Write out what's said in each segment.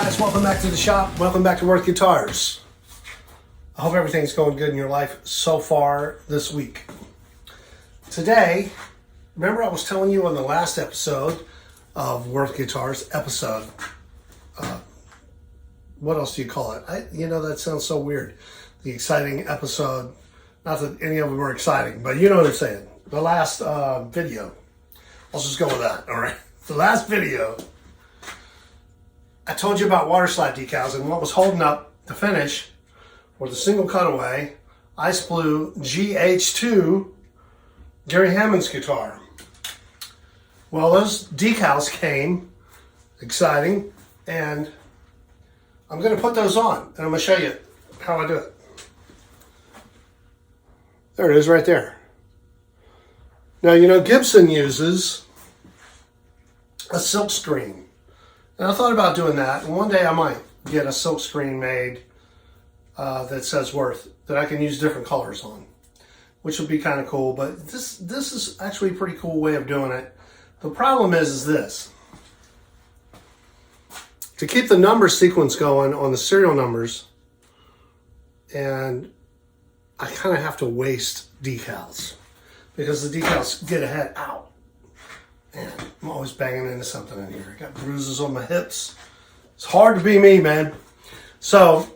guys, welcome back to the shop. Welcome back to Worth Guitars. I hope everything's going good in your life so far this week. Today, remember I was telling you on the last episode of Worth Guitars, what else do you call it? That sounds so weird. The exciting episode, not that any of them are exciting, but you know what I'm saying. The last video, I'll just go with that, all right? The last video, I told you about water slide decals, and what was holding up the finish were the Single Cutaway Ice Blue GH2 Gary Hammond's guitar. Well, those decals came, exciting, and I'm going to put those on, and I'm going to show you how I do it. There it is right there. Now, you know, Gibson uses a silk screen. And I thought about doing that, and one day I might get a silk screen made that says Worth, that I can use different colors on, which would be kind of cool. But this is actually a pretty cool way of doing it. The problem is this. To keep the number sequence going on the serial numbers, and I kind of have to waste decals because the decals get ahead out. Man, I'm always banging into something in here. I got bruises on my hips. It's hard to be me, man. So,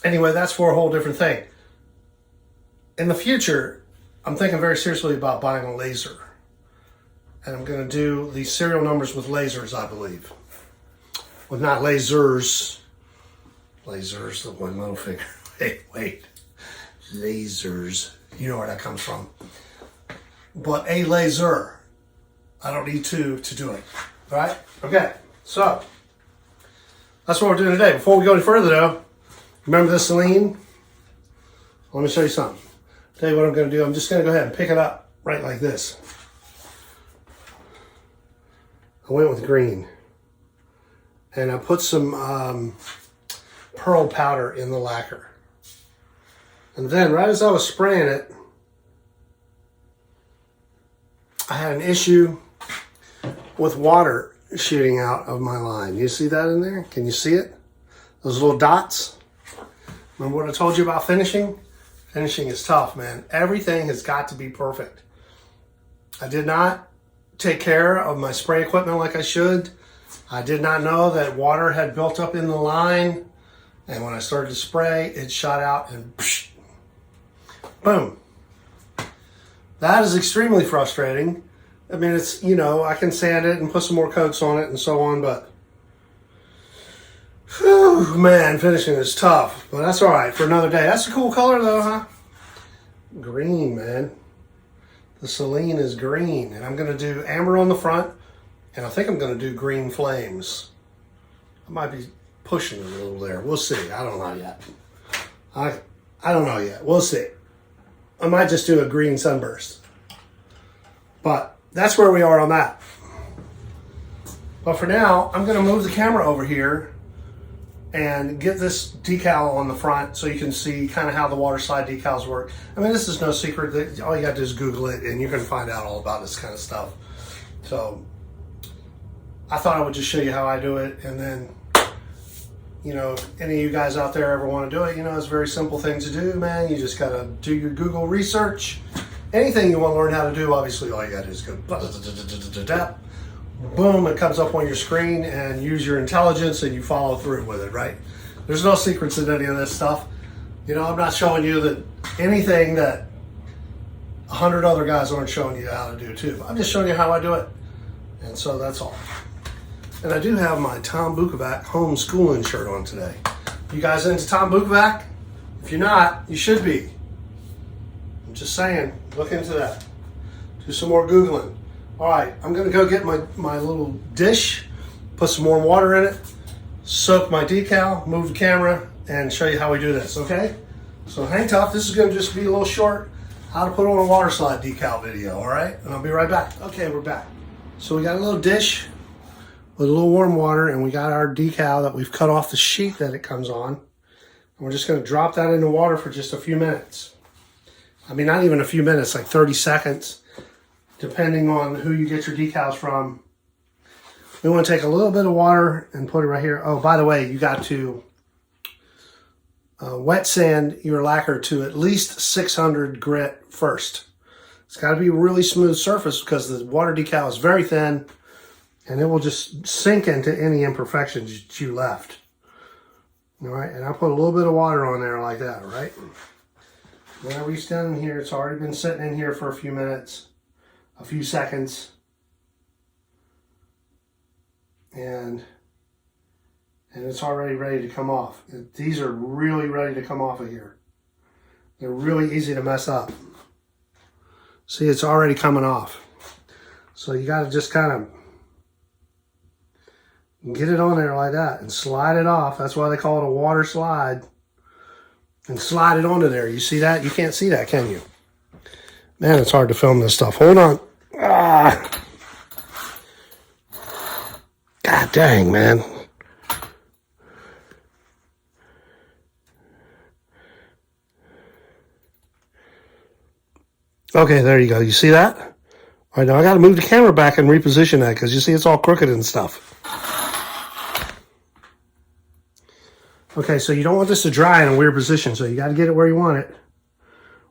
anyway, that's for a whole different thing. In the future, I'm thinking very seriously about buying a laser. And I'm going to do these serial numbers with lasers, I believe. Well, not lasers. Lasers, the one little finger. Wait. Lasers. You know where that comes from. But a laser. I don't need two to do it. All right? Okay. So, that's what we're doing today. Before we go any further, though, remember the Slidin? Let me show you something. Tell you what I'm going to do. I'm just going to go ahead and pick it up right like this. I went with green. And I put some pearl powder in the lacquer. And then, right as I was spraying it, I had an issue with water shooting out of my line. You see that in there? Can you see it? Those little dots? Remember what I told you about finishing? Finishing is tough, man. Everything has got to be perfect. I did not take care of my spray equipment like I should. I did not know that water had built up in the line. And when I started to spray, it shot out and psh, boom. That is extremely frustrating. I mean, it's, you know, I can sand it and put some more coats on it and so on, but whew, man, finishing is tough. But that's all right for another day. That's a cool color though, huh? Green, man. The Slidin is green, and I'm going to do amber on the front, and I think I'm going to do green flames. I might be pushing it a little there. We'll see. I don't know yet. I don't know yet. We'll see. I might just do a green sunburst. But that's where we are on that. But for now, I'm going to move the camera over here and get this decal on the front so you can see kind of how the water slide decals work. I mean, this is no secret. All you got to do is Google it and you can find out all about this kind of stuff. So I thought I would just show you how I do it, and then, you know, if any of you guys out there ever want to do it, you know, it's a very simple thing to do, man. You just got to do your Google research. Anything you want to learn how to do, obviously, all you got to do is go, boom, it comes up on your screen, and use your intelligence, and you follow through with it, right? There's no secrets in any of this stuff. You know, I'm not showing you that anything that 100 other guys aren't showing you how to do, too. I'm just showing you how I do it. And so that's all. And I do have my tombukovac homeschooling shirt on today. You guys into tombukovac? If you're not, you should be. I'm just saying, look into that. Do some more Googling. All right, I'm gonna go get my little dish, put some warm water in it, soak my decal, move the camera, and show you how we do this, okay? So hang tough. This is gonna just be a little short, how to put on a water slide decal video, all right? And I'll be right back. Okay, we're back. So we got a little dish with a little warm water, and we got our decal that we've cut off the sheet that it comes on. And we're just gonna drop that in the water for just a few minutes. I mean, not even a few minutes, like 30 seconds, depending on who you get your decals from. We want to take a little bit of water and put it right here. Oh, by the way, you got to wet sand your lacquer to at least 600 grit first. It's got to be a really smooth surface because the water decal is very thin and it will just sink into any imperfections that you left. All right, and I put a little bit of water on there like that, right? Whenever you stand in here, it's already been sitting in here for a few minutes, a few seconds. And it's already ready to come off. These are really ready to come off of here. They're really easy to mess up. See, it's already coming off. So you got to just kind of get it on there like that and slide it off. That's why they call it a water slide. And slide it onto there. You see that? You can't see that, can you? Man, it's hard to film this stuff. Hold on. Ah. God dang, man. Okay, there you go. You see that? All right, now I got to move the camera back and reposition that because you see it's all crooked and stuff. Okay, so you don't want this to dry in a weird position, so you got to get it where you want it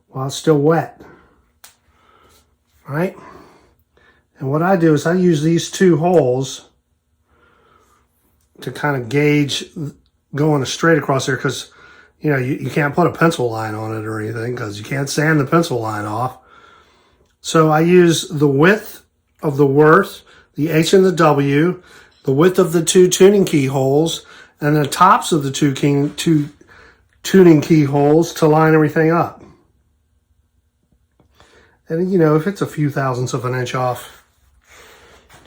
while it's still wet. All right? And what I do is I use these two holes to kind of gauge going straight across there because, you know, you can't put a pencil line on it or anything because you can't sand the pencil line off. So I use the width of the worth, the H and the W, the width of the two tuning key holes, and the tops of the two tuning key holes to line everything up. And, you know, if it's a few thousandths of an inch off,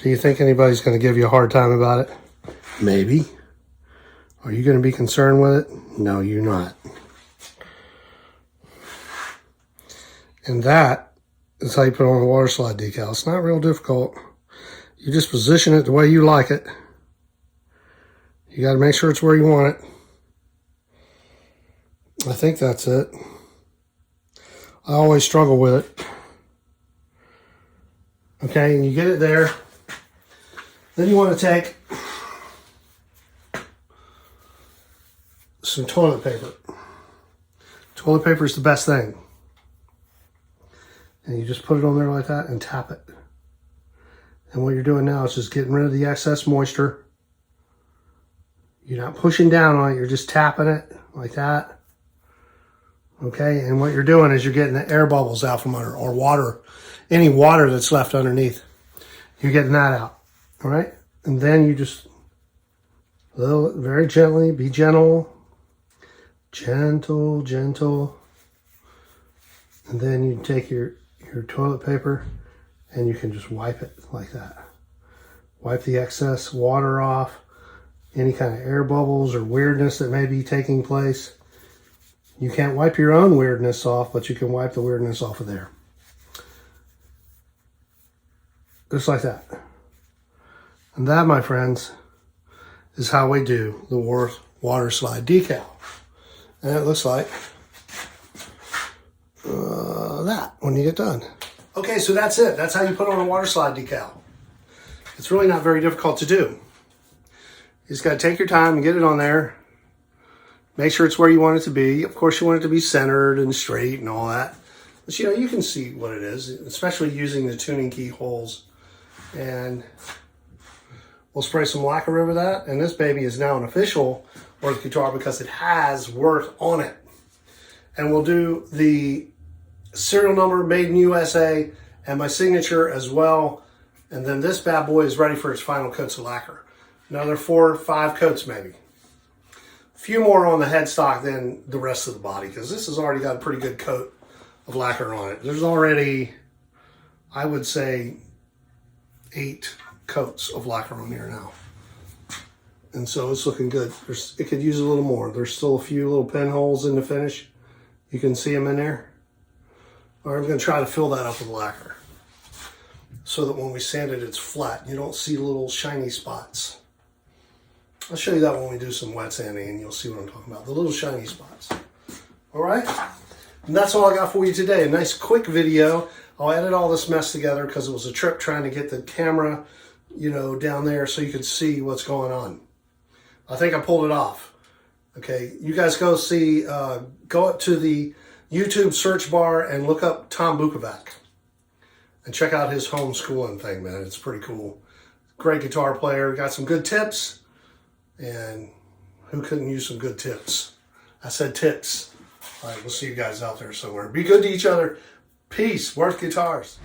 do you think anybody's going to give you a hard time about it? Maybe. Are you going to be concerned with it? No, you're not. And that is how you put on a water slide decal. It's not real difficult. You just position it the way you like it. You got to make sure it's where you want it. I think that's it. I always struggle with it. Okay, and you get it there. Then you want to take some toilet paper. Toilet paper is the best thing. And you just put it on there like that and tap it. And what you're doing now is just getting rid of the excess moisture. You're not pushing down on it, you're just tapping it like that. Okay, and what you're doing is you're getting the air bubbles out from under, or water, any water that's left underneath. You're getting that out, all right? And then you just, very gently, be gentle, gentle. And then you take your toilet paper and you can just wipe it like that. Wipe the excess water off, any kind of air bubbles or weirdness that may be taking place. You can't wipe your own weirdness off, but you can wipe the weirdness off of there. Just like that. And that, my friends, is how we do the water slide decal. And it looks like that when you get done. Okay, so that's it. That's how you put on a water slide decal. It's really not very difficult to do. You just got to take your time and get it on there. Make sure it's where you want it to be. Of course, you want it to be centered and straight and all that. But, you know, you can see what it is, especially using the tuning key holes. And we'll spray some lacquer over that. And this baby is now an official Worth guitar because it has Worth on it. And we'll do the serial number, made in USA, and my signature as well. And then this bad boy is ready for its final coats of lacquer. Another 4 or 5 coats maybe. A few more on the headstock than the rest of the body because this has already got a pretty good coat of lacquer on it. There's already, I would say, 8 coats of lacquer on here now. And so it's looking good. It could use a little more. There's still a few little pinholes in the finish. You can see them in there. Or I'm going to try to fill that up with lacquer so that when we sand it, it's flat. You don't see little shiny spots. I'll show you that when we do some wet sanding and you'll see what I'm talking about. The little shiny spots. All right? And that's all I got for you today. A nice quick video. I'll edit all this mess together because it was a trip trying to get the camera you know, down there so you can see what's going on. I think I pulled it off. Okay, you guys go see, go up to the YouTube search bar and look up Tombukovac and check out his homeschooling thing, man. It's pretty cool. Great guitar player, got some good tips, and who couldn't use some good tips? I said tips. All right, we'll see you guys out there somewhere. Be good to each other. Peace. Worth guitars.